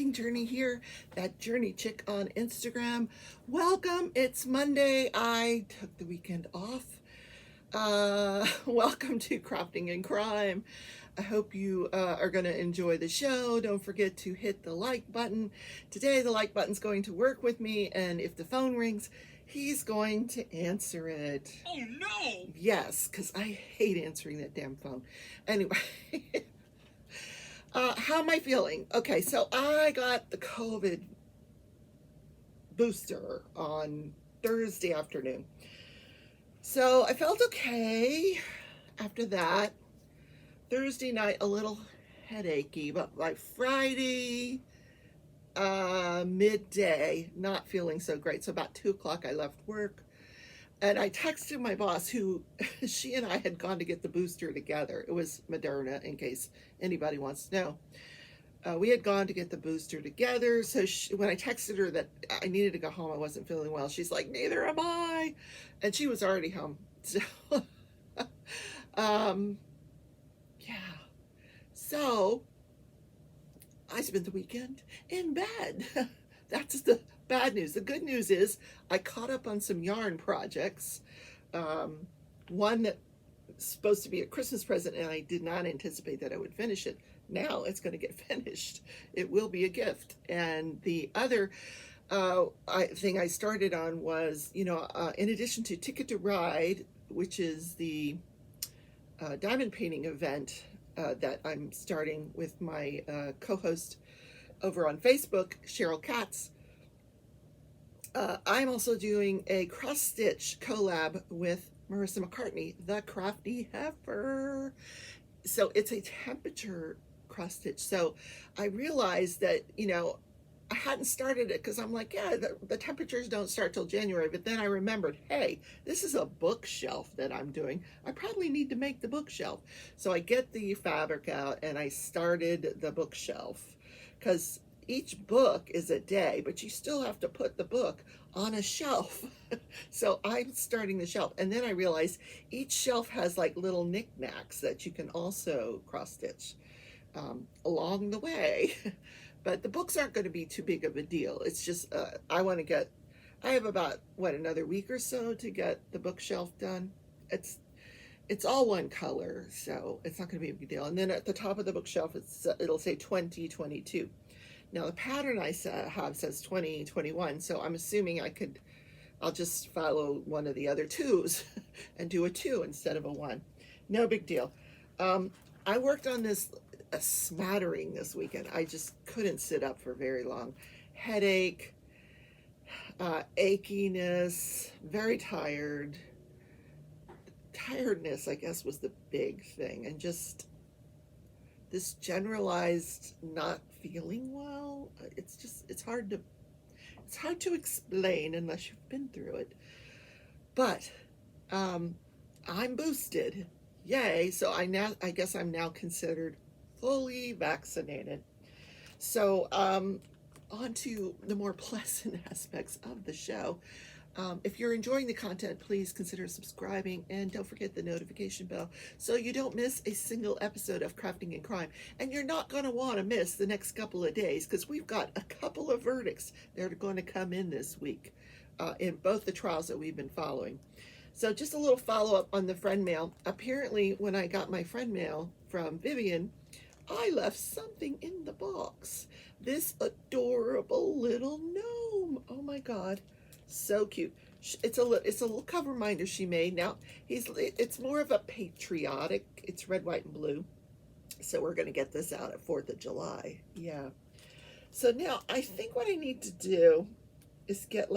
crafting journey here, that journey chick on Instagram. Welcome. It's Monday. I took the weekend off. Welcome to Crafting and Crime. I hope you are going to enjoy the show. Don't forget to hit the like button. Today the like button's going to work with me, and if the phone rings, he's going to answer it. Oh no! Yes, because I hate answering that damn phone. Anyway, how am I feeling? Okay, so I got the COVID booster on Thursday afternoon. So I felt okay after that. Thursday night, a little headachy, but by Friday, midday, not feeling so great. So about 2 o'clock, I left work. And I texted my boss, who she and I had gone to get the booster together. It was Moderna, in case anybody wants to know. We had gone to get the booster together. So when I texted her that I needed to go home, I wasn't feeling well, she's like, neither am I. And she was already home. So, yeah. So I spent the weekend in bed. That's the bad news. The good news is I caught up on some yarn projects. One that's supposed to be a Christmas present, and I did not anticipate that I would finish it. Now it's going to get finished. It will be a gift. And the other thing I started on was, in addition to Ticket to Ride, which is the diamond painting event that I'm starting with my co-host over on Facebook, Cheryl Katz. I'm also doing a cross-stitch collab with Marissa McCartney, the Crafty Heifer. So it's a temperature cross-stitch. So I realized that, I hadn't started it because I'm like, yeah, the temperatures don't start till January. But then I remembered, hey, this is a bookshelf that I'm doing. I probably need to make the bookshelf. So I get the fabric out and I started the bookshelf, because each book is a day, but you still have to put the book on a shelf. So I'm starting the shelf. And then I realized each shelf has like little knickknacks that you can also cross stitch along the way. But the books aren't going to be too big of a deal. It's just, I have about, another week or so to get the bookshelf done. It's all one color, so it's not going to be a big deal. And then at the top of the bookshelf, it'll say 2022. Now the pattern I have says 2021, so I'm assuming I'll just follow one of the other twos and do a 2 instead of a 1. No big deal. I worked on this a smattering this weekend. I just couldn't sit up for very long. Headache, achiness, very tired. Tiredness, I guess, was the big thing, and just this generalized not feeling well. It's hard to explain unless you've been through it. But I'm boosted. Yay. So I guess I'm now considered fully vaccinated. So on to the more pleasant aspects of the show. If you're enjoying the content, please consider subscribing, and don't forget the notification bell so you don't miss a single episode of Crafting and Crime. And you're not going to want to miss the next couple of days, because we've got a couple of verdicts that are going to come in this week in both the trials that we've been following. So just a little follow-up on the friend mail. Apparently, when I got my friend mail from Vivian, I left something in the box. This adorable little gnome. Oh my God. So cute. It's a little cover minder she made. Now it's more of a patriotic. It's red, white, and blue. So we're gonna get this out at 4th of July. Yeah. So now I think what I need to do is get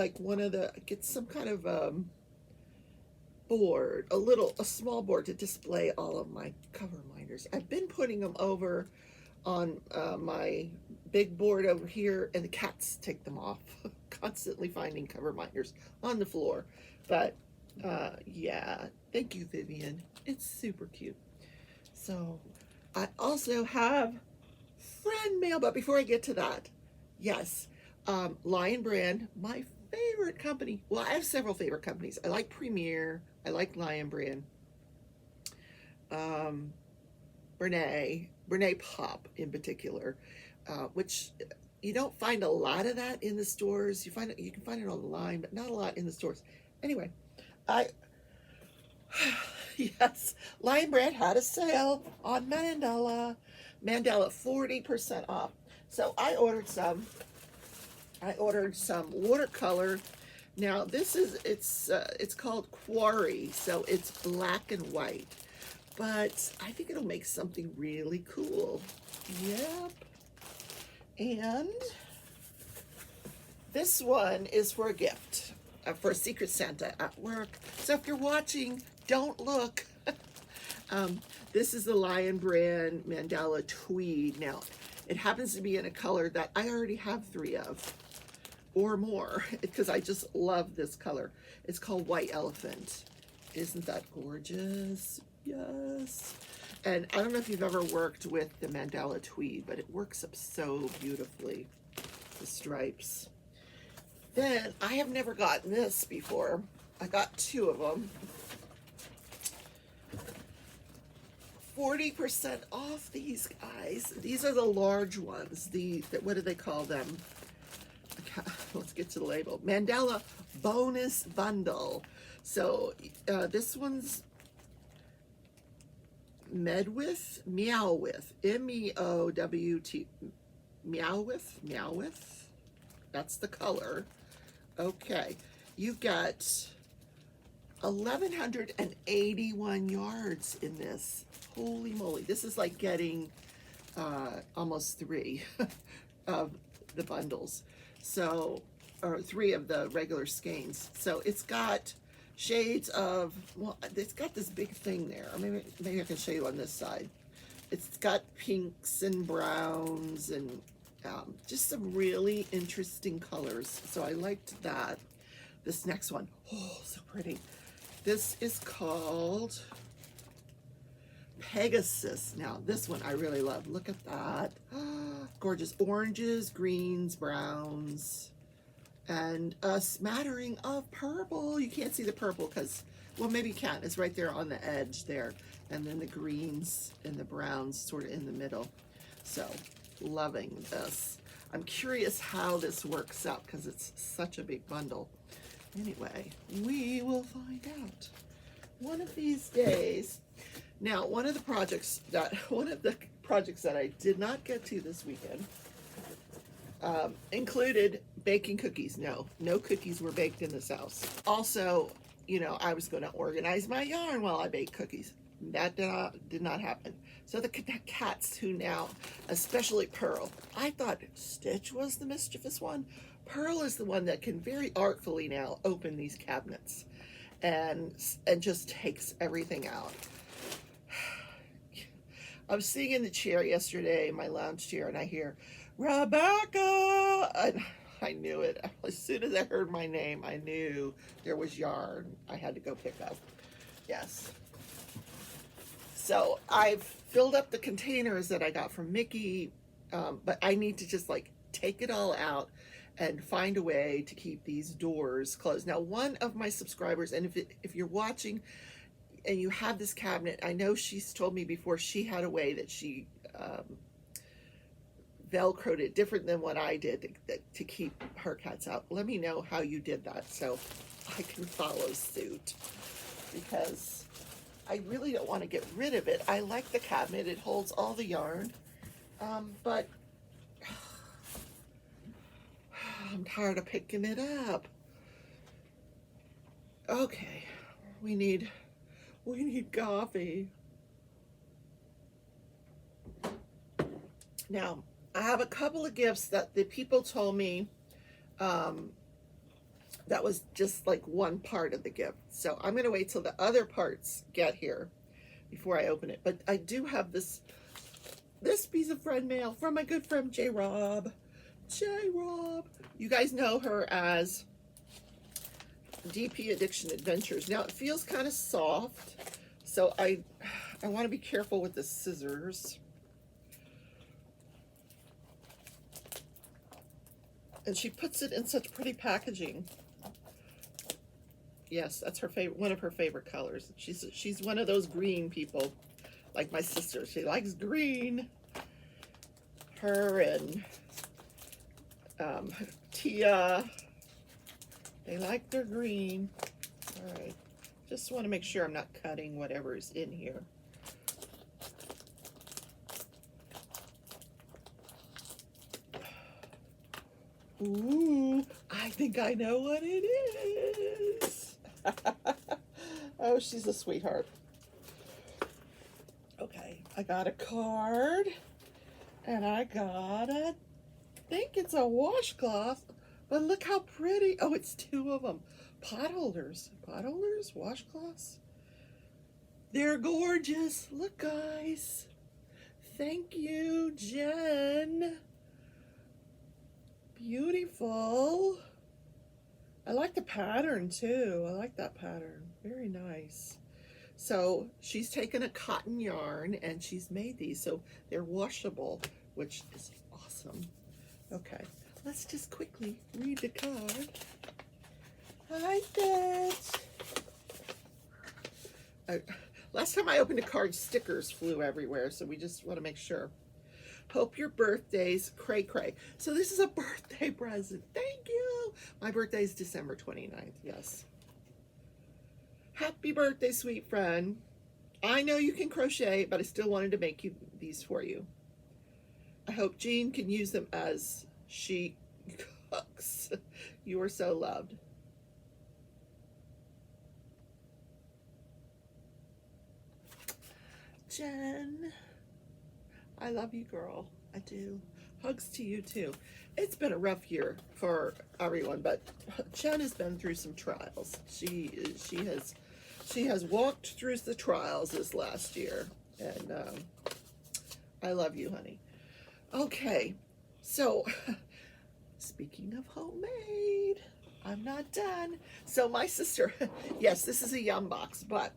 get some kind of board, a small board to display all of my cover minders. I've been putting them over on my big board over here, and the cats take them off. Constantly finding cover minders on the floor. But yeah, thank you, Vivian. It's super cute. So I also have friend mail, but before I get to that, yes, Lion Brand, my favorite company. Well, I have several favorite companies. I like Premier, I like Lion Brand, Brene Pop in particular, which you don't find a lot of that in the stores. You can find it online, but not a lot in the stores. Anyway, I yes, Lion Brand had a sale on Mandala. Mandala 40% off. So I ordered some. I ordered some watercolor. Now this is it's called Quarry, so it's black and white. But I think it'll make something really cool. Yep. And this one is for a gift, for a Secret Santa at work. So if you're watching, don't look. This is the Lion Brand Mandala Tweed. Now, it happens to be in a color that I already have 3 of, or more, because I just love this color. It's called White Elephant. Isn't that gorgeous? Yes. And I don't know if you've ever worked with the Mandala Tweed, but it works up so beautifully, the stripes. Then, I have never gotten this before. I got 2 of them. 40% off these guys. These are the large ones. What do they call them? Let's get to the label. Mandala Bonus Bundle. So this one's Meowth, M-E-O-W-T, Meowth. That's the color. Okay, you've got 1,181 yards in this. Holy moly, this is like getting almost 3 of the bundles. So, or 3 of the regular skeins. So it's got shades of, well, it's got this big thing there. Maybe I can show you on this side. It's got pinks and browns and just some really interesting colors. So I liked that. This next one, oh, so pretty. This is called Pegasus. Now, this one I really love. Look at that. Gorgeous oranges, greens, browns, and a smattering of purple. You can't see the purple because, well, maybe you can. It's right there on the edge there. And then the greens and the browns sort of in the middle. So, loving this. I'm curious how this works out because it's such a big bundle. Anyway, we will find out one of these days. Now, one of the projects that I did not get to this weekend included baking cookies. No cookies were baked in this house. Also, you know, I was going to organize my yarn while I baked cookies. That did not happen. So the cats who now, especially Pearl, I thought Stitch was the mischievous one. Pearl is the one that can very artfully now open these cabinets and just takes everything out. I was sitting in the chair yesterday, my lounge chair, and I hear, Rebecca! And I knew it. As soon as I heard my name, I knew there was yarn I had to go pick up. Yes. So I've filled up the containers that I got from Mickey, but I need to just like take it all out and find a way to keep these doors closed. Now, one of my subscribers, and if you're watching and you have this cabinet, I know she's told me before she had a way that she Velcroed it different than what I did to keep her cats out. Let me know how you did that so I can follow suit, because I really don't want to get rid of it. I like the cabinet. It holds all the yarn, but I'm tired of picking it up. Okay, we need coffee. Now, I have a couple of gifts that the people told me that was just like one part of the gift. So I'm going to wait till the other parts get here before I open it. But I do have this piece of friend mail from my good friend J. Rob. You guys know her as DP Addiction Adventures. Now it feels kind of soft, so I want to be careful with the scissors. And she puts it in such pretty packaging. Yes, that's her favorite, one of her favorite colors. She's one of those green people, like my sister. She likes green. Her and Tia, they like their green. All right, just want to make sure I'm not cutting whatever's in here. Ooh, I think I know what it is. Oh, she's a sweetheart. Okay, I got a card, and I think it's a washcloth, but look how pretty. Oh, it's two of them. Pot holders, washcloths. They're gorgeous. Look, guys. Thank you, Jen. Beautiful. I like the pattern too. I like that pattern. Very nice. So she's taken a cotton yarn and she's made these so they're washable, which is awesome. Okay, let's just quickly read the card. Hi, Bet. Last time I opened a card, stickers flew everywhere, so we just want to make sure. Hope your birthday's cray-cray. So this is a birthday present. Thank you. My birthday is December 29th, yes. Happy birthday, sweet friend. I know you can crochet, but I still wanted to make these for you. I hope Jean can use them as she cooks. You are so loved. Jen, I love you, girl. I do. Hugs to you too. It's been a rough year for everyone, but Jen has been through some trials. She has walked through the trials this last year, and I love you, honey. Okay, so speaking of homemade, I'm not done. So my sister, yes, this is a yum box, but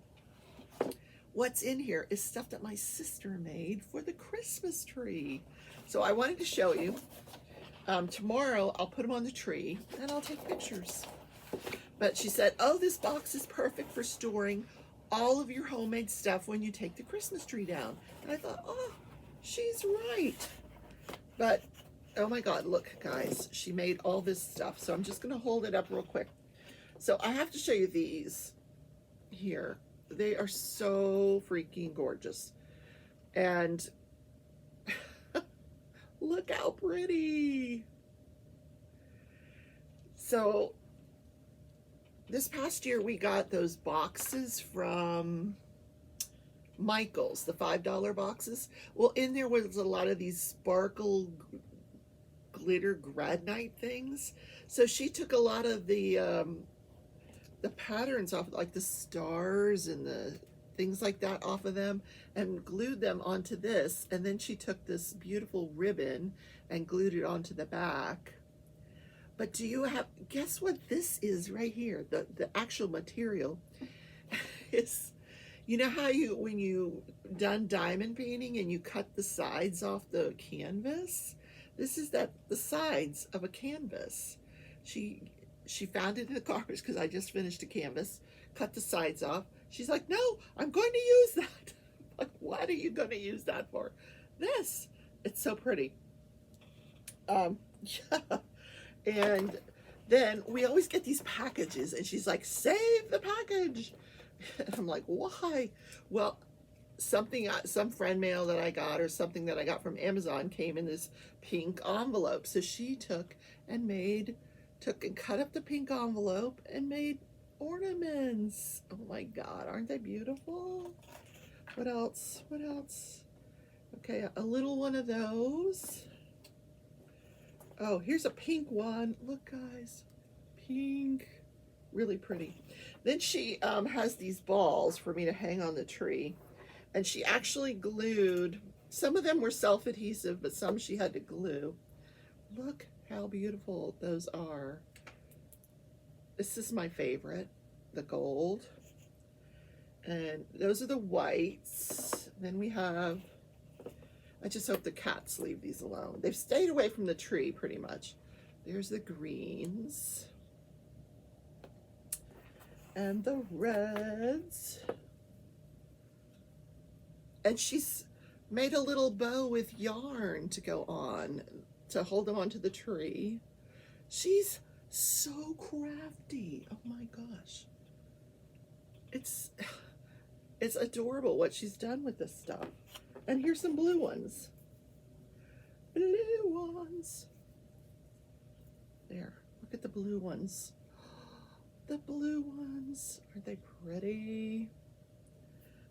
what's in here is stuff that my sister made for the Christmas tree. So I wanted to show you. Tomorrow I'll put them on the tree and I'll take pictures. But she said, oh, this box is perfect for storing all of your homemade stuff when you take the Christmas tree down. And I thought, oh, she's right. But, oh my God, look, guys, she made all this stuff. So I'm just gonna hold it up real quick. So I have to show you these here. They are so freaking gorgeous. And look how pretty. So this past year we got those boxes from Michael's, the $5 boxes. Well, in there was a lot of these sparkle glitter granite things. So she took a lot of the patterns off, like the stars and the things like that off of them, and glued them onto this. And then she took this beautiful ribbon and glued it onto the back. But do you have, guess what this is right here? The actual material is, you know how you, when you done diamond painting and you cut the sides off the canvas? This is the sides of a canvas. She found it in the garbage because I just finished a canvas, cut the sides off. She's like, no, I'm going to use that. I'm like, what are you going to use that for? This. It's so pretty. Yeah. And then we always get these packages, and she's like, save the package. And I'm like, why? Well, some friend mail that I got or something that I got from Amazon came in this pink envelope. So she took and cut up the pink envelope and made ornaments. Oh my God, aren't they beautiful? What else? What else? Okay, a little one of those. Oh, here's a pink one. Look, guys, pink, really pretty. Then she has these balls for me to hang on the tree, and she actually glued, some of them were self-adhesive, but some she had to glue. Look how beautiful those are. This is my favorite, the gold. And those are the whites. Then we have, I just hope the cats leave these alone. They've stayed away from the tree pretty much. There's the greens. And the reds. And she's made a little bow with yarn to go on, to hold them onto the tree. She's so crafty. Oh my gosh. It's adorable what she's done with this stuff. And here's some blue ones. Blue ones. There. Look at the blue ones. The blue ones. Aren't they pretty?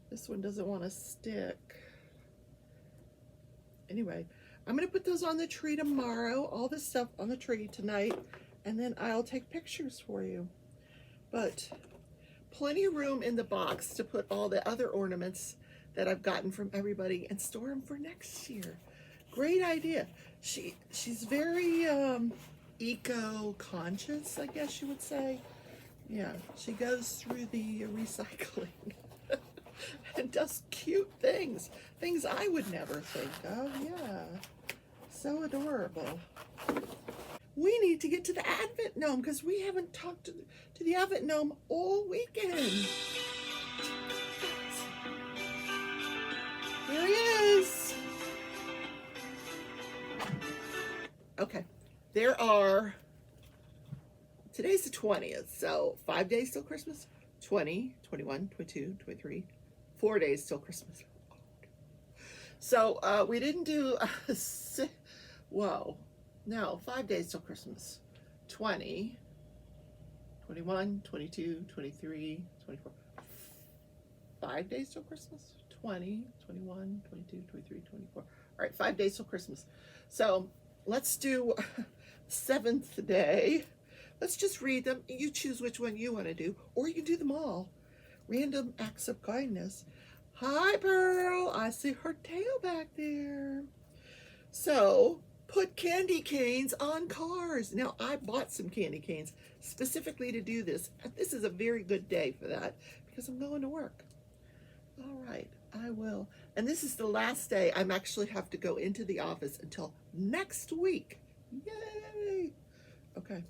This one doesn't want to stick. Anyway, I'm going to put those on the tree tomorrow. All this stuff on the tree tonight. And then I'll take pictures for you. But plenty of room in the box to put all the other ornaments that I've gotten from everybody and store them for next year. Great idea. She's very eco-conscious, I guess you would say. Yeah, she goes through the recycling and does cute things. Things I would never think of. Yeah, so adorable. We need to get to the Advent Gnome because we haven't talked to the Advent Gnome all weekend. Here he is. Okay, there are, today's the 20th, so 5 days till Christmas. 20, 21, 22, 23, 4 days till Christmas. So we didn't do, whoa, no, 5 days till Christmas. 20, 21, 22, 23, 24. 5 days till Christmas. 20, 21, 22, 23, 24. All right, 5 days till Christmas. So let's do 7th day. Let's just read them. You choose which one you want to do, or you can do them all. Random acts of kindness. Hi, Pearl. I see her tail back there. So, put candy canes on cars. Now, I bought some candy canes specifically to do this. This is a very good day for that because I'm going to work. All right, I will. And this is the last day I'm actually have to go into the office until next week. Yay! Okay.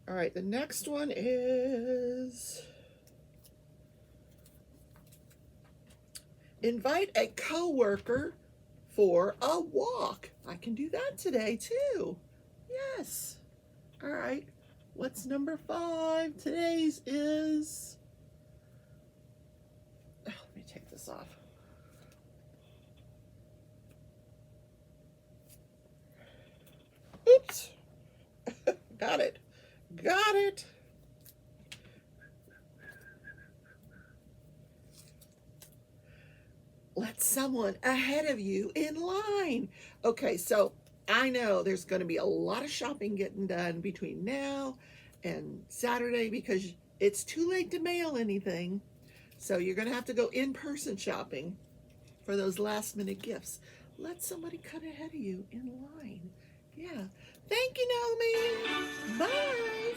All right, the next one is invite a coworker for a walk. I can do that today too. Yes. All right. What's number 5? Today's is, oh, let me take this off. Oops. Got it. Got it. Let someone ahead of you in line. Okay, so I know there's going to be a lot of shopping getting done between now and Saturday because it's too late to mail anything. So you're going to have to go in-person shopping for those last-minute gifts. Let somebody cut ahead of you in line. Yeah. Thank you, Naomi. Bye.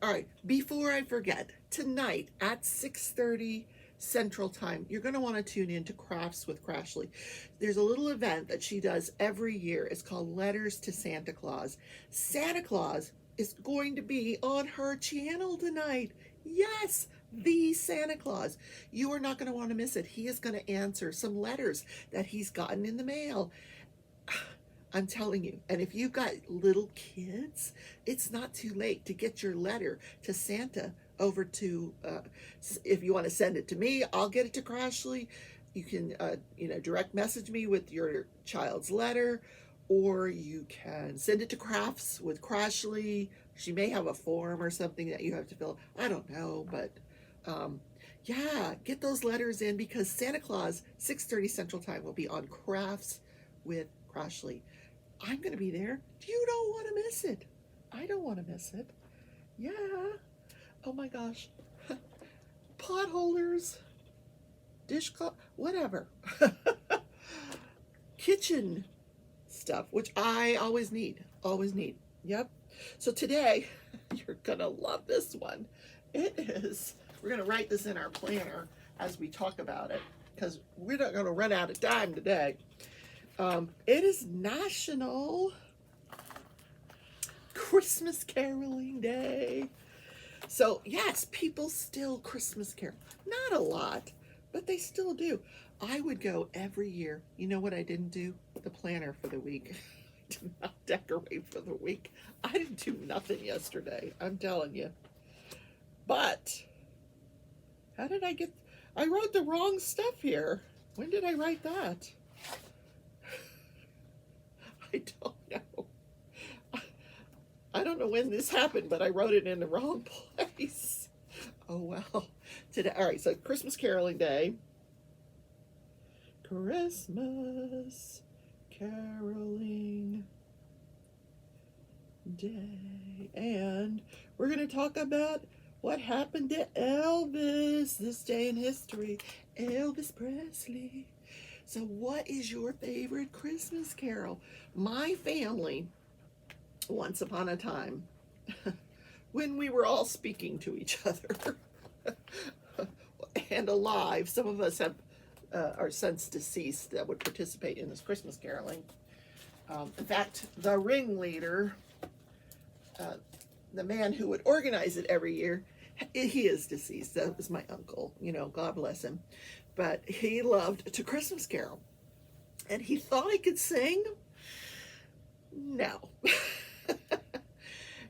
All right, before I forget, tonight at 6:30 Central Time, you're going to want to tune in to Crafts with Crashly. There's a little event that she does every year. It's called Letters to Santa Claus. Santa Claus is going to be on her channel tonight. Yes, the Santa Claus. You are not going to want to miss it. He is going to answer some letters that he's gotten in the mail. I'm telling you, and if you've got little kids, it's not too late to get your letter to Santa over to, if you want to send it to me, I'll get it to Crashly. You can, direct message me with your child's letter, or you can send it to Crafts with Crashly. She may have a form or something that you have to fill. I don't know, but yeah, get those letters in because Santa Claus, 6:30 Central Time, will be on Crafts with Crashly. I'm going to be there. You don't want to miss it. I don't want to miss it. Yeah. Oh my gosh. Pot holders, dishcloth, whatever. Kitchen stuff, which I always need. Always need. Yep. So today, you're going to love this one. It is, we're going to write this in our planner as we talk about it because we're not going to run out of time today. It is National Christmas Caroling Day. So yes, people still Christmas carol. Not a lot, but they still do. I would go every year. You know what I didn't do? the planner for the week. I did not decorate for the week. I didn't do nothing yesterday, I'm telling you. But how did I wrote the wrong stuff here. When did I write that? I don't know. I don't know when this happened, but I wrote it in the wrong place. Oh well. Today, all right, so Christmas caroling day. Christmas caroling day. And we're going to talk about what happened to Elvis this day in history. Elvis Presley. So what is your favorite Christmas carol? My family, once upon a time, when we were all speaking to each other and alive, some of us have are since deceased that would participate in this Christmas caroling. In fact, the ringleader, the man who would organize it every year, he is deceased. That was my uncle, you know, God bless him. But he loved to Christmas carol. And he thought he could sing. No.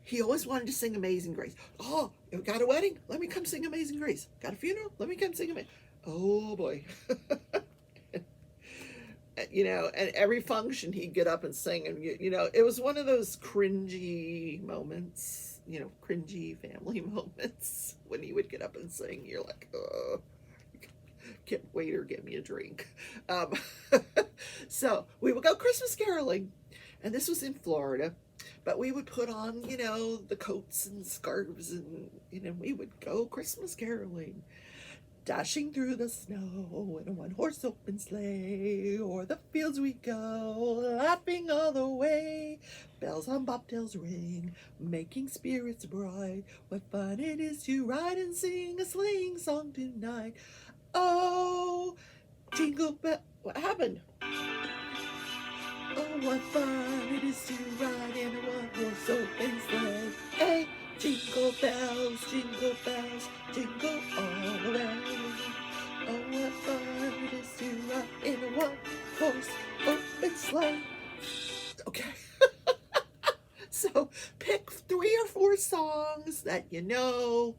He always wanted to sing Amazing Grace. Oh, you got a wedding? Let me come sing Amazing Grace. Got a funeral? Let me come sing Amazing. Oh boy. You know, and every function he'd get up and sing, and you know, it was one of those cringy moments, you know, cringy family moments when he would get up and sing. You're like, oh, get waiter, get me a drink. So we would go Christmas caroling, and this was in Florida, but we would put on, you know, the coats and scarves, and you know, we would go Christmas caroling. Dashing through the snow in a one-horse open sleigh, o'er the fields we go, laughing all the way. Bells on bobtails ring, making spirits bright. What fun it is to ride and sing a sleighing song tonight. Oh, jingle bell. What happened? Oh, what fun it is to ride in a one-horse open sleigh. Hey, jingle bells, jingle all around. Oh, what fun it is to ride in a one-horse open sleigh. Okay. So pick 3 or 4 songs that you know,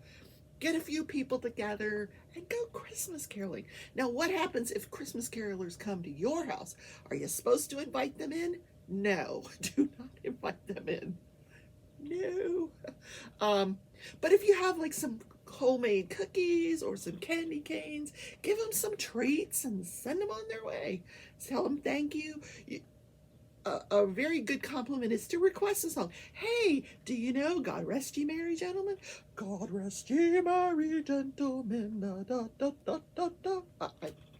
get a few people together, and go Christmas caroling. Now, what happens if Christmas carolers come to your house? Are you supposed to invite them in? No, do not invite them in. No. But if you have like some homemade cookies or some candy canes, give them some treats and send them on their way. Tell them thank you. A very good compliment is to request a song. Hey, do you know God Rest Ye Merry Gentlemen? God rest ye merry gentlemen. Da, da, da, da, da, da.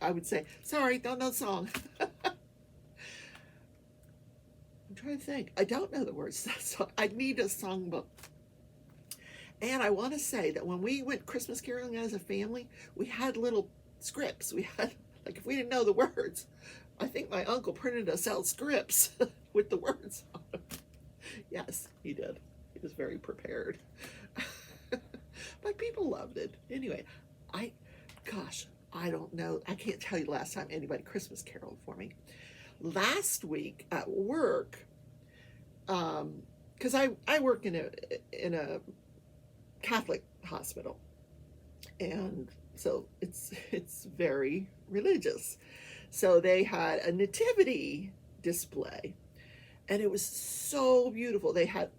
I would say, sorry, don't know the song. I'm trying to think. I don't know the words to that song. I need a songbook. And I want to say that when we went Christmas caroling as a family, we had little scripts. We had, like, if we didn't know the words, I think my uncle printed us out scripts with the words on them. Yes, he did. He was very prepared. But people loved it. Anyway, I don't know. I can't tell you the last time anybody Christmas caroled for me. Last week at work, because I work in a Catholic hospital, and so it's very religious. So they had a nativity display, and it was so beautiful. They had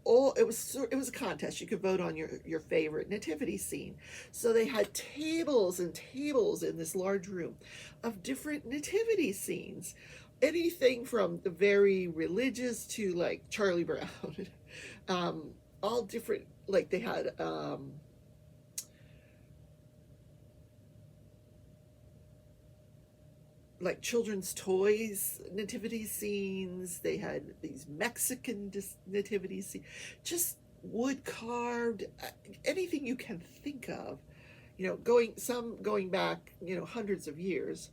it was a contest. You could vote on your favorite nativity scene. So they had tables and tables in this large room of different nativity scenes. Anything from the very religious to like Charlie Brown. All different, like they had like children's toys nativity scenes. They had these Mexican nativity scenes, just wood carved, anything you can think of, you know, going back, you know, hundreds of years.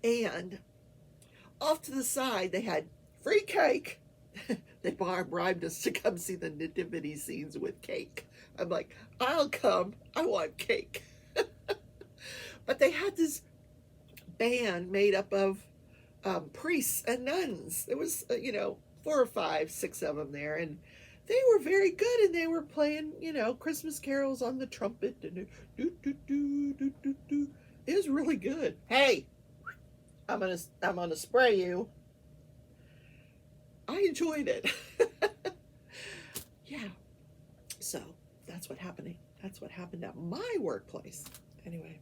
And off to the side they had free cake. They bribed us to come see the nativity scenes with cake. I'm like, I'll come, I want cake. But they had this band made up of priests and nuns. There was, 4 or 5, 6 of them there, and they were very good, and they were playing, Christmas carols on the trumpet, and do do do do do do. It was really good. Hey, I'm gonna spray you. I enjoyed it. Yeah. So that's what happened. That's what happened at my workplace. Anyway,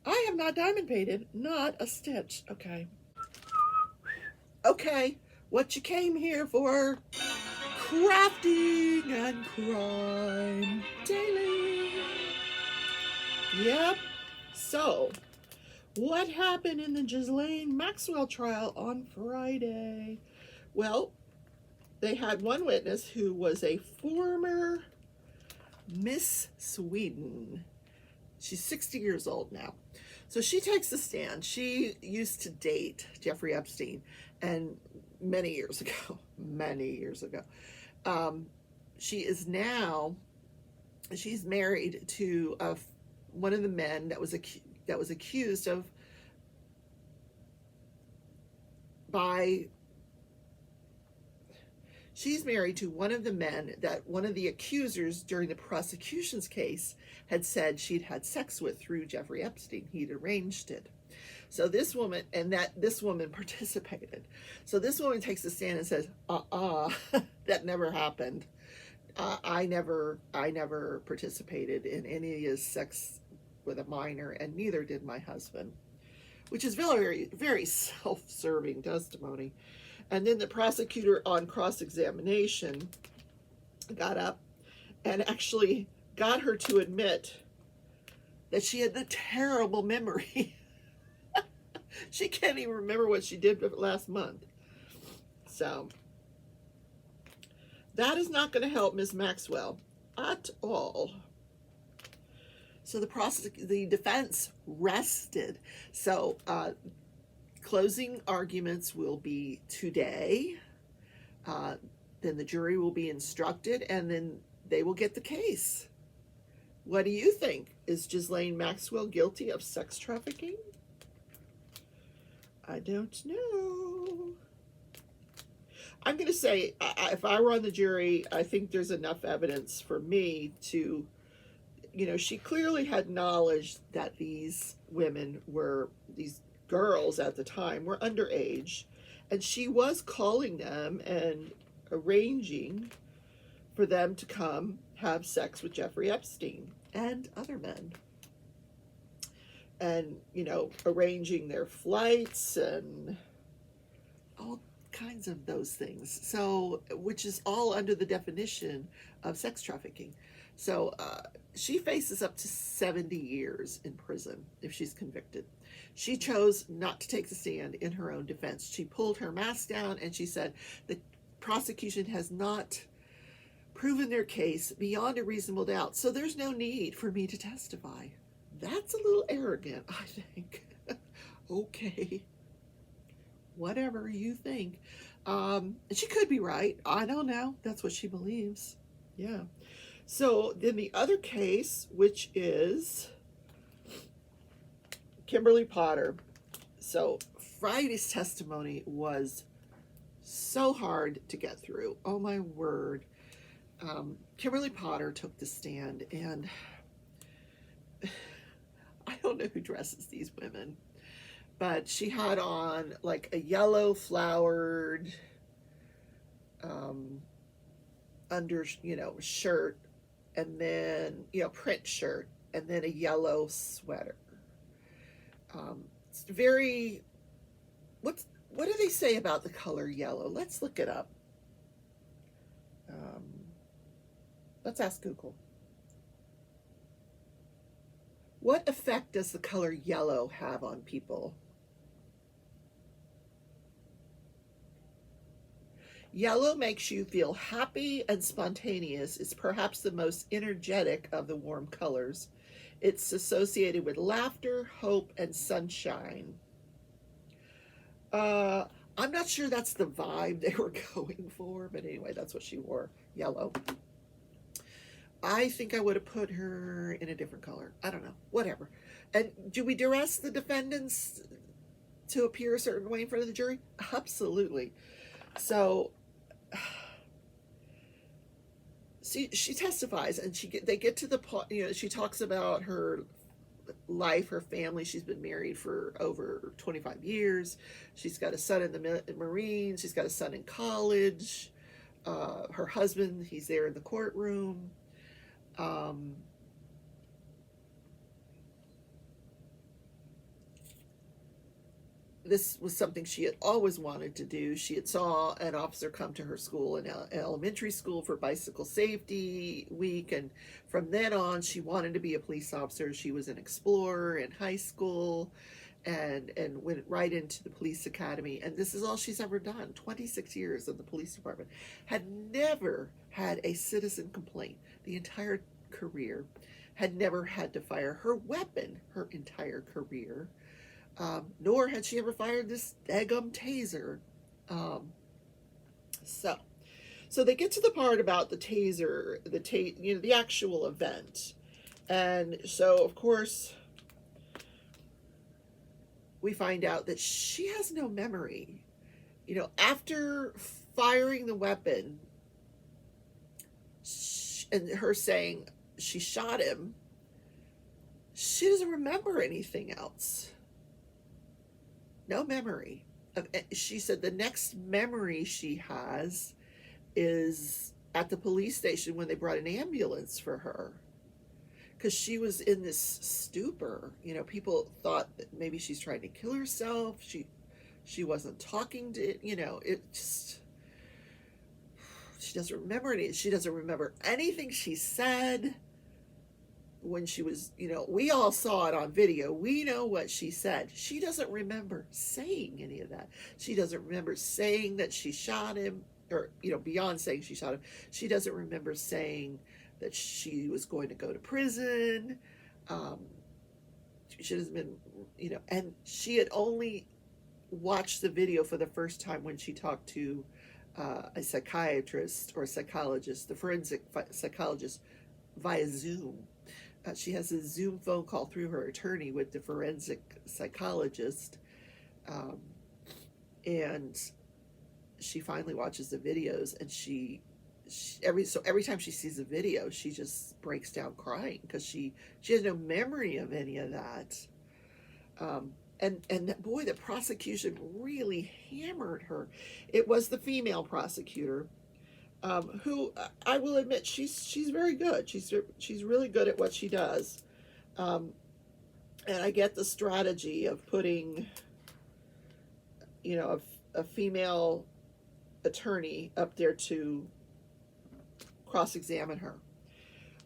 I have not diamond painted, not a stitch. Okay. Okay, what you came here for? Crafting and crime daily. Yep. So, what happened in the Ghislaine Maxwell trial on Friday? Well, they had one witness who was a former Miss Sweden. She's 60 years old now. So she takes the stand. She used to date Jeffrey Epstein, and many years ago, she's married to one of the men that was accused of She's married to one of the men that one of the accusers during the prosecution's case had said she'd had sex with through Jeffrey Epstein. He'd arranged it. So this woman participated. So this woman takes the stand and says, that never happened. I never participated in any of his sex with a minor, and neither did my husband, which is very, very self-serving testimony. And then the prosecutor on cross-examination got up and actually got her to admit that she had a terrible memory. She can't even remember what she did last month. So that is not going to help Ms. Maxwell at all. So the defense rested. So closing arguments will be today. Then the jury will be instructed, and then they will get the case. What do you think? Is Ghislaine Maxwell guilty of sex trafficking? I don't know. I'm going to say, if I were on the jury, I think there's enough evidence for me to, she clearly had knowledge that these girls at the time were underage, and she was calling them and arranging for them to come have sex with Jeffrey Epstein and other men, and arranging their flights and all kinds of those things, so which is all under the definition of sex trafficking. So she faces up to 70 years in prison if she's convicted. She chose not to take the stand in her own defense. She pulled her mask down and she said, the prosecution has not proven their case beyond a reasonable doubt, so there's no need for me to testify. That's a little arrogant, I think. Okay. Whatever you think. She could be right. I don't know. That's what she believes. Yeah. So then the other case, which is Kimberly Potter. So Friday's testimony was so hard to get through. Oh my word. Kimberly Potter took the stand, and I don't know who dresses these women, but she had on like a yellow flowered shirt, and then print shirt, and then a yellow sweater. It's very, what do they say about the color yellow? Let's look it up. Let's ask Google. What effect does the color yellow have on people? Yellow makes you feel happy and spontaneous. It's perhaps the most energetic of the warm colors. It's associated with laughter, hope, and sunshine. I'm not sure that's the vibe they were going for, but anyway, that's what she wore, yellow. I think I would have put her in a different color. I don't know. Whatever. And do we duress the defendants to appear a certain way in front of the jury? Absolutely. So she testifies, and they get to the point. She talks about her life, her family. She's been married for over 25 years. She's got a son in the Marines. She's got a son in college. Her husband, he's there in the courtroom. This was something she had always wanted to do. She had saw an officer come to her school in elementary school for bicycle safety week, and from then on she wanted to be a police officer. She was an explorer in high school and went right into the police academy, and this is all she's ever done. 26 years in the police department. Had never had a citizen complaint the entire career. Had never had to fire her weapon her entire career. Nor had she ever fired this daggum taser. So they get to the part about the taser, the actual event. And so, of course, we find out that she has no memory. After firing the weapon, and her saying she shot him, she doesn't remember anything else. No memory. She said the next memory she has is at the police station when they brought an ambulance for her, because she was in this stupor. People thought that maybe she's trying to kill herself. She wasn't talking to it just, she doesn't remember it. She doesn't remember anything she said when she was, we all saw it on video. We know what she said. She doesn't remember saying any of that. She doesn't remember saying that she shot him, or, beyond saying she shot him. She doesn't remember saying that she was going to go to prison. She hasn't been, and she had only watched the video for the first time when she talked to a psychiatrist or a psychologist, the forensic psychologist, via Zoom. She has a Zoom phone call through her attorney with the forensic psychologist, and she finally watches the videos, and every time she sees a video, she just breaks down crying because she has no memory of any of that. And boy, the prosecution really hammered her. It was the female prosecutor. Who I will admit she's very good. She's really good at what she does, and I get the strategy of putting, a female attorney up there to cross-examine her.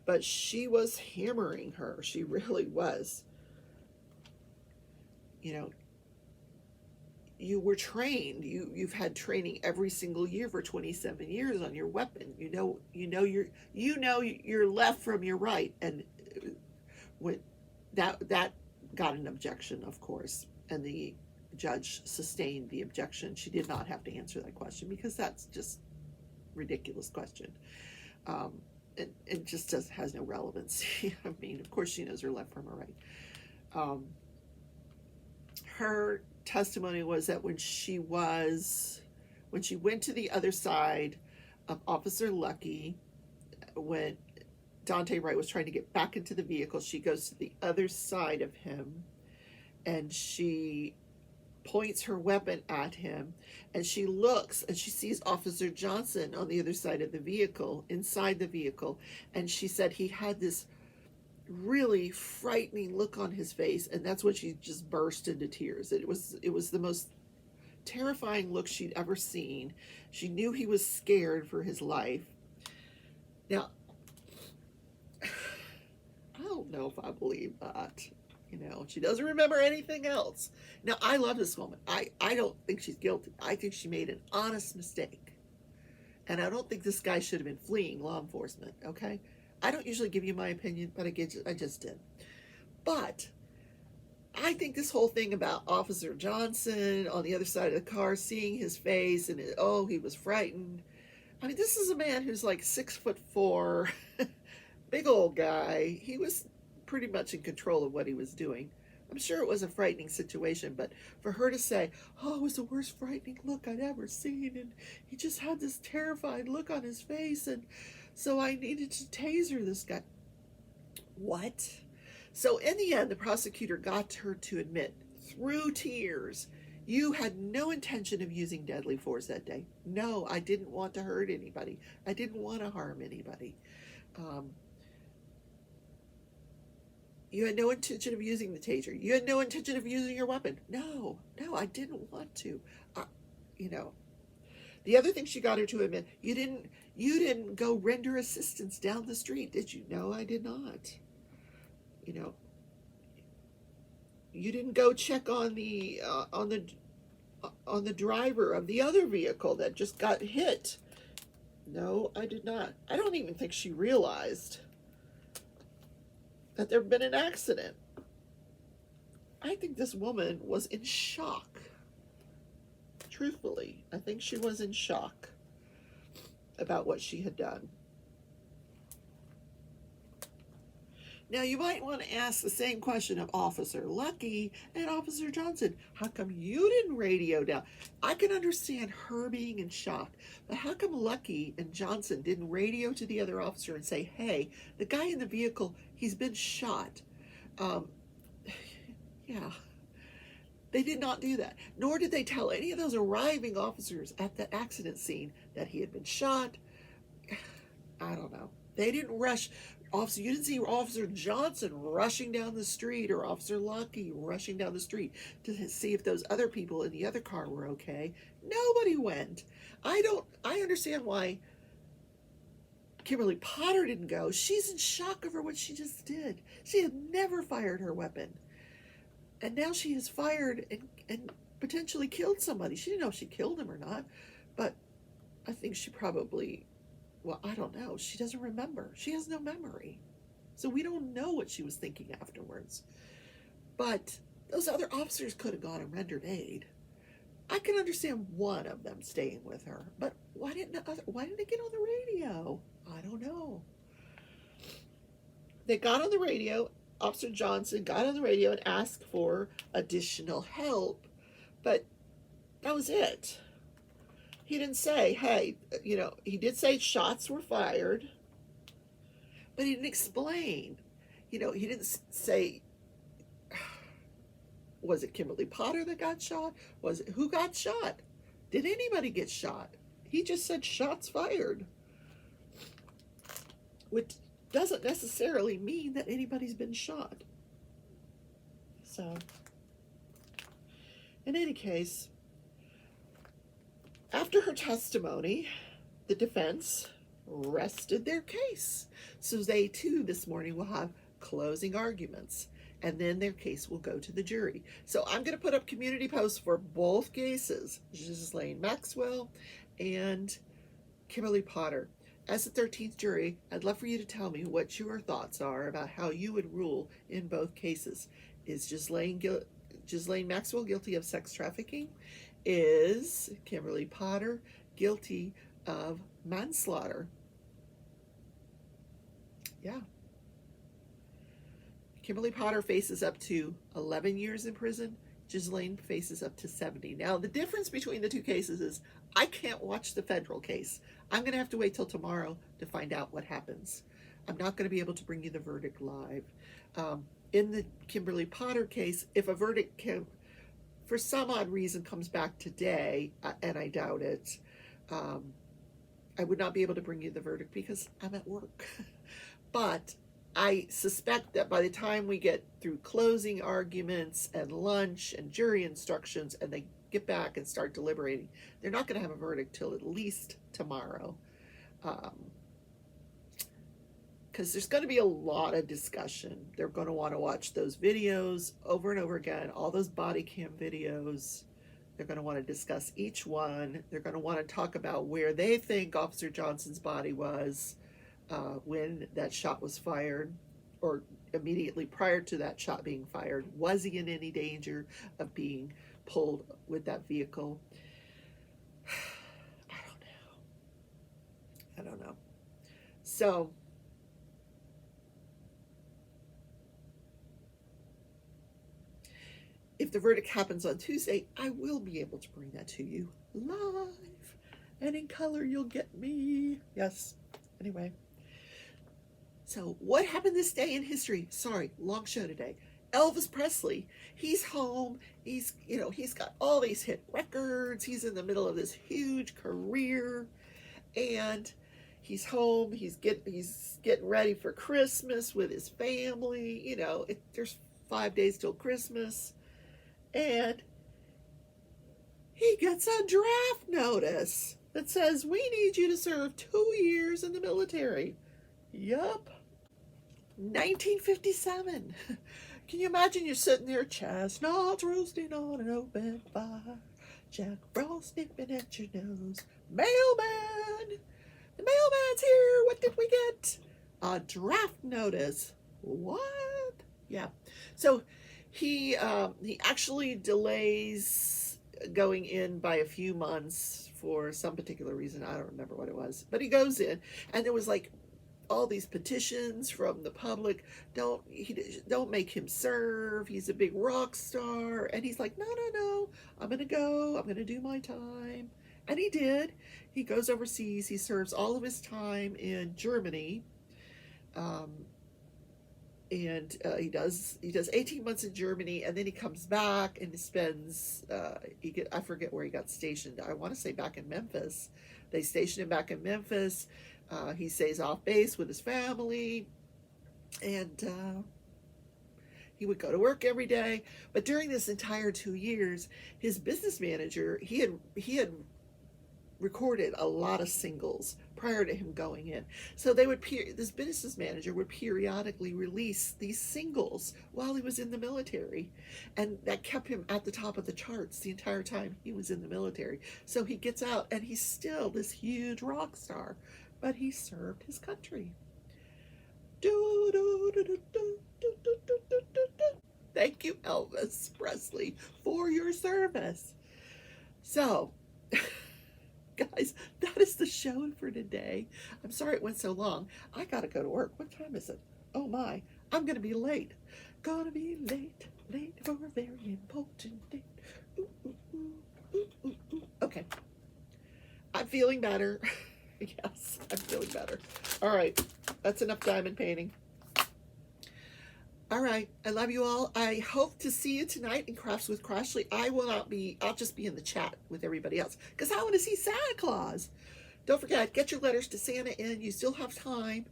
But she was hammering her. She really was. You were trained. You've had training every single year for 27 years on your weapon. Your left from your right, and when that got an objection, of course, and the judge sustained the objection. She did not have to answer that question because that's just ridiculous question. It just has no relevancy. I mean, of course she knows her left from her right. Her testimony was that when she went to the other side of Officer Lucky, when Dante Wright was trying to get back into the vehicle, she goes to the other side of him and she points her weapon at him, and she looks and she sees Officer Johnson on the other side of the vehicle, inside the vehicle, and she said he had this really frightening look on his face, and that's when she just burst into tears. It was the most terrifying look she'd ever seen. She knew he was scared for his life. Now, I don't know if I believe that. She doesn't remember anything else. Now, I love this woman. I don't think she's guilty. I think she made an honest mistake. And I don't think this guy should have been fleeing law enforcement, okay? I don't usually give you my opinion, but I just did. But I think this whole thing about Officer Johnson on the other side of the car, seeing his face, and he was frightened. I mean, this is a man who's like 6'4", big old guy. He was pretty much in control of what he was doing. I'm sure it was a frightening situation, but for her to say, oh, it was the worst frightening look I'd ever seen, and he just had this terrified look on his face, and so I needed to taser this guy. What? So in the end, the prosecutor got her to admit, through tears, you had no intention of using deadly force that day. No, I didn't want to hurt anybody. I didn't want to harm anybody. You had no intention of using the taser. You had no intention of using your weapon. No, I didn't want to. You know, the other thing she got her to admit, you didn't go render assistance down the street, did you? No, I did not. You know, you didn't go check on the driver of the other vehicle that just got hit. No, I did not. I don't even think she realized that there had been an accident. I think this woman was in shock. Truthfully, I think she was in shock about what she had done. Now, you might want to ask the same question of Officer Lucky and Officer Johnson. How come you didn't radio down? I can understand her being in shock, but how come Lucky and Johnson didn't radio to the other officer and say, hey, the guy in the vehicle, he's been shot? Yeah. They did not do that, nor did they tell any of those arriving officers at the accident scene that he had been shot. I don't know. They didn't rush. You didn't see Officer Johnson rushing down the street or Officer Lucky rushing down the street to see if those other people in the other car were okay. Nobody went. I understand why Kimberly Potter didn't go. She's in shock over what she just did. She had never fired her weapon. And now she has fired and potentially killed somebody. She didn't know if she killed him or not, but I think she probably, well, I don't know. She doesn't remember. She has no memory. So we don't know what she was thinking afterwards. But those other officers could have gone and rendered aid. I can understand one of them staying with her, but why didn't they get on the radio? I don't know. They got on the radio. Officer Johnson got on the radio and asked for additional help, but that was it. He didn't say, hey, he did say shots were fired, but he didn't explain. He didn't say, was it Kimberly Potter that got shot? Who got shot? Did anybody get shot? He just said shots fired, which doesn't necessarily mean that anybody's been shot. So, in any case, after her testimony, the defense rested their case. So they too this morning will have closing arguments, and then their case will go to the jury. So I'm going to put up community posts for both cases, Ghislaine Maxwell and Kimberly Potter. As the 13th jury, I'd love for you to tell me what your thoughts are about how you would rule in both cases. Is Ghislaine Maxwell guilty of sex trafficking? Is Kimberly Potter guilty of manslaughter? Yeah. Kimberly Potter faces up to 11 years in prison. Ghislaine faces up to 70. Now, the difference between the two cases is I can't watch the federal case. I'm going to have to wait till tomorrow to find out what happens. I'm not going to be able to bring you the verdict live. In the Kimberly Potter case, if a verdict for some odd reason comes back today, and I doubt it, I would not be able to bring you the verdict because I'm at work. But I suspect that by the time we get through closing arguments and lunch and jury instructions and they get back and start deliberating, they're not going to have a verdict till at least tomorrow. Because there's going to be a lot of discussion. They're going to want to watch those videos over and over again, all those body cam videos. They're going to want to discuss each one. They're going to want to talk about where they think Officer Johnson's body was when that shot was fired, or immediately prior to that shot being fired. Was he in any danger of being pulled with that vehicle? I don't know. So the verdict happens on Tuesday, I will be able to bring that to you live. And in color, you'll get me. Yes. Anyway. So what happened this day in history? Sorry, long show today. Elvis Presley, he's home. He's got all these hit records. He's in the middle of this huge career. And he's home. He's getting ready for Christmas with his family. There's 5 days till Christmas. And he gets a draft notice that says, we need you to serve 2 years in the military. Yup. 1957. Can you imagine you're sitting there, chestnuts roasting on an open fire, Jack Frost nipping at your nose, mailman! The mailman's here! What did we get? A draft notice. What? Yeah. So he actually delays going in by a few months for some particular reason. I don't remember what it was. But he goes in, and there was like all these petitions from the public. Don't make him serve. He's a big rock star. And he's like, no, I'm going to go. I'm going to do my time. And he did. He goes overseas. He serves all of his time in Germany. And he does 18 months in Germany, and then he comes back and he spends, I forget where he got stationed. I want to say back in Memphis. They stationed him back in Memphis. He stays off base with his family, and he would go to work every day. But during this entire 2 years, his business manager, he had recorded a lot of singles prior to him going in. So this business manager would periodically release these singles while he was in the military. And that kept him at the top of the charts the entire time he was in the military. So he gets out and he's still this huge rock star, but he served his country. Thank you, Elvis Presley, for your service. So, guys, that is the show for today. I'm sorry it went so long. I gotta go to work. What time is it? Oh my, I'm gonna be late. Gonna be late for a very important date. Ooh, ooh, ooh, ooh, ooh, ooh. Okay, I'm feeling better. Yes, I'm feeling better. All right, that's enough diamond painting. All right, I love you all. I hope to see you tonight in Crafts with Crashly. I'll just be in the chat with everybody else because I want to see Santa Claus. Don't forget, get your letters to Santa in. You still have time.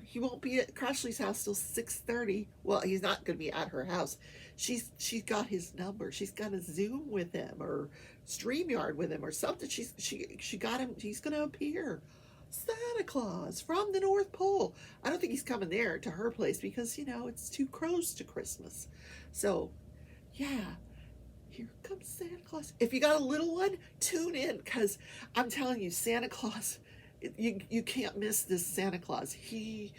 He won't be at Crashly's house till 6:30. Well, he's not going to be at her house. She's got his number. She's got a Zoom with him or StreamYard with him or something. She got him. He's going to appear. Santa Claus from the North Pole. I don't think he's coming there to her place because, it's too close to Christmas. So, yeah, here comes Santa Claus. If you got a little one, tune in because I'm telling you, Santa Claus, you can't miss this Santa Claus. He's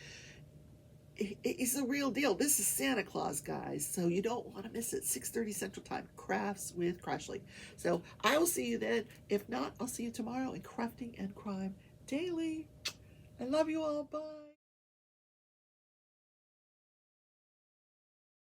the real deal. This is Santa Claus, guys. So you don't want to miss it. 6:30 Central Time. Crafts with Crashly. So I will see you then. If not, I'll see you tomorrow in Crafting and Crime Daily. I love you all. Bye.